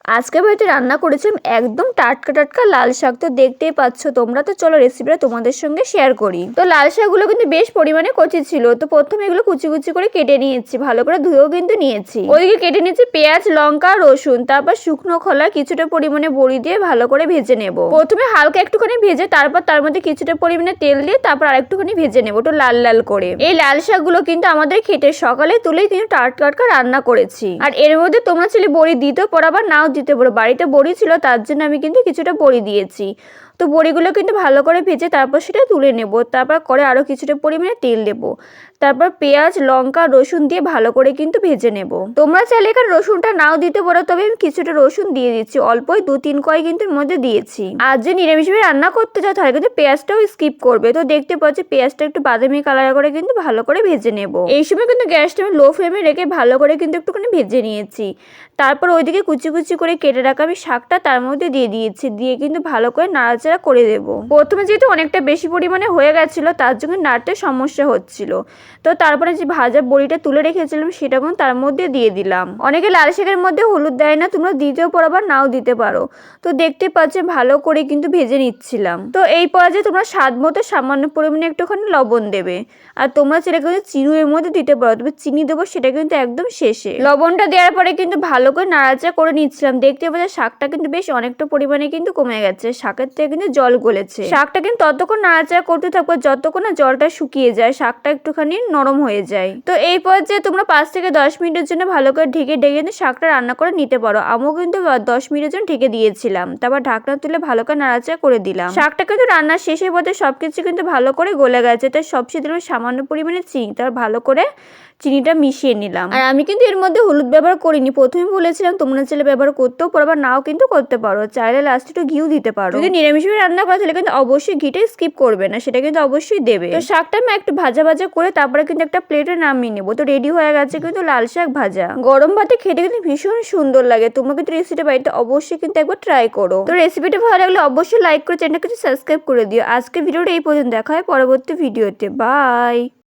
আজকে বাড়িতে রান্না করেছিলাম একদম টাটকা টাটকা লাল শাক। তো দেখতেই পাচ্ছ তোমরা। তো চলো রেসিপিটা তোমাদের সঙ্গে শেয়ার করি। তো লাল শাকগুলো কিন্তু বেশ পরিমাণে কচি ছিল। তো প্রথমে এগুলো কুচি কুচি করে কেটে নিয়েছি, ভালো করে ধুয়েও কিন্তু নিয়েছি। ওইদিকে কেটে নিয়েছি পেঁয়াজ, লঙ্কা, রসুন, তারপর শুকনো খোলা কিছুটা পরিমাণে বড়ি দিয়ে ভালো করে ভেজে নেব। প্রথমে হালকা একটুখানি ভেজে তারপর তার মধ্যে কিছুটা পরিমাণে তেল দিয়ে তারপর আরেকটুখানি ভেজে নেবো একটু লাল লাল করে। এই লাল শাকগুলো কিন্তু আমাদের খেতে সকালে তুলেই কিন্তু টাটকা টাটকা রান্না করেছি। আর এর মধ্যে তোমরা চাইলে বড়ি দিতেও পারো আবার নাও দিতে পারো। বাড়িতে বড়ি ছিল তার জন্য আমি কিন্তু কিছুটা বড়ি দিয়েছি। তো বড়িগুলো কিন্তু ভালো করে ভেজে তারপর সেটা তুলে নেব। তারপর করে আরও কিছুটা পরিমাণে তেল দেবো। তারপর পেঁয়াজ, লঙ্কা, রসুন দিয়ে ভালো করে কিন্তু ভেজে নেব। তোমরা চাইলে এখানে রসুনটা নাও দিতে পারো, তবে আমি কিছুটা রসুন দিয়ে দিচ্ছি, অল্পই 2-3 কোয়া কিন্তু এর মধ্যে দিয়েছি। আর যে নিরামিষভাবে রান্না করতে চাও তাহলে কিন্তু পেঁয়াজটাও স্কিপ করবে। তো দেখতে পাচ্ছি পেঁয়াজটা একটু বাদামি কালার করে কিন্তু ভালো করে ভেজে নেব। এই সময় কিন্তু গ্যাসটা আমি লো ফ্লেমে রেখে ভালো করে কিন্তু একটুখানি ভেজে নিয়েছি। তারপর ওইদিকে কুচি কুচি করে কেটে রাখা আমি শাকটা তার মধ্যে দিয়ে দিয়েছি, দিয়ে কিন্তু ভালো করে নাড়াচাড়া করে দেবো। প্রথমে যেহেতু অনেকটা বেশি পরিমাণে হয়ে গেছিলো তার জন্য নাড়তে সমস্যা হচ্ছিল। তো তারপরে যে ভাজা বড়িটা তুলে রেখেছিলাম সেটা কিন্তু তার মধ্যে দিয়ে দিলাম। অনেকে লাল শাকের মধ্যে হলুদ দেয় না, তোমরা দিতেও পারো বা নাও দিতে পারো। তো দেখতে পাচ্ছ ভালো করে কিন্তু ভেজে নিচ্ছিলাম। তো এই পর্যায়ে তোমরা স্বাদ মতো সামান্য পরিমাণে একটুখানি লবণ দেবে। আর তোমরা সেটা কিন্তু চিনি এর মধ্যে দিতে পারো, তবে চিনি দেবো সেটা কিন্তু একদম শেষে। লবণটা দেওয়ার পরে কিন্তু ভালো করে নাড়াচাড়া করে নিচ্ছিলাম। দেখতে পাচ্ছ শাকটা কিন্তু বেশ অনেকটা পরিমাণে কিন্তু কমে গেছে, শাকের থেকে কিন্তু জল গলেছে। শাকটা কিন্তু ততক্ষণ নাড়াচাড়া করতে থাকবো যতক্ষণ না জলটা শুকিয়ে যায়, শাকটা একটুখানি নরম হয়ে যায়। তো এই পর্যায়ে তোমরা 5 থেকে 10 মিনিটের জন্য ভালো করে ঢেকে কিন্তু শাকটা রান্না করে নিতে পারো। আমিও কিন্তু 10 মিনিটের জন্য ঢেকে দিয়েছিলাম, তারপর ঢাকনা তুলে ভালো করে নাড়াচাড়া করে দিলাম। শাকটা কিন্তু রান্নার শেষের পর্যায়ে সবকিছু কিন্তু ভালো করে গলে গেছে, তাই সবচেয়ে দিলাম সামান্য পরিমাণে চিনি, তারপর ভালো করে চিনিটা মিশিয়ে নিলাম। আর আমি কিন্তু এর মধ্যে হলুদ ব্যবহার করিনি, প্রথমে বলেছিলাম তোমরা চাইলে ব্যবহার করতেও পারো বা নাও কিন্তু করতে পারো, চাইলে লাস্টে একটু ঘিও দিতে পারো। যদি নিরামিষভাবে রান্না করো তাহলে কিন্তু অবশ্যই ঘিটা স্কিপ করবে না, সেটা কিন্তু অবশ্যই দেবে। তো শাকটা আমি একটু ভাজা ভাজা করে তারপরে কিন্তু একটা প্লেটে নামিয়ে নেবো। তো রেডি হয়ে গেছে কিন্তু লাল শাক ভাজা। গরম ভাতে খেতে কিন্তু ভীষণ সুন্দর লাগে। তোমরা কিন্তু রেসিপিটা বাড়িতে অবশ্যই কিন্তু একবার ট্রাই করো। তো রেসিপিটা ভালো লাগলে অবশ্যই লাইক করে চ্যানেলটা কিছু সাবস্ক্রাইব করে দিও। আজকে ভিডিওটা এই পর্যন্ত, দেখা হয় পরবর্তী ভিডিওতে। বাই।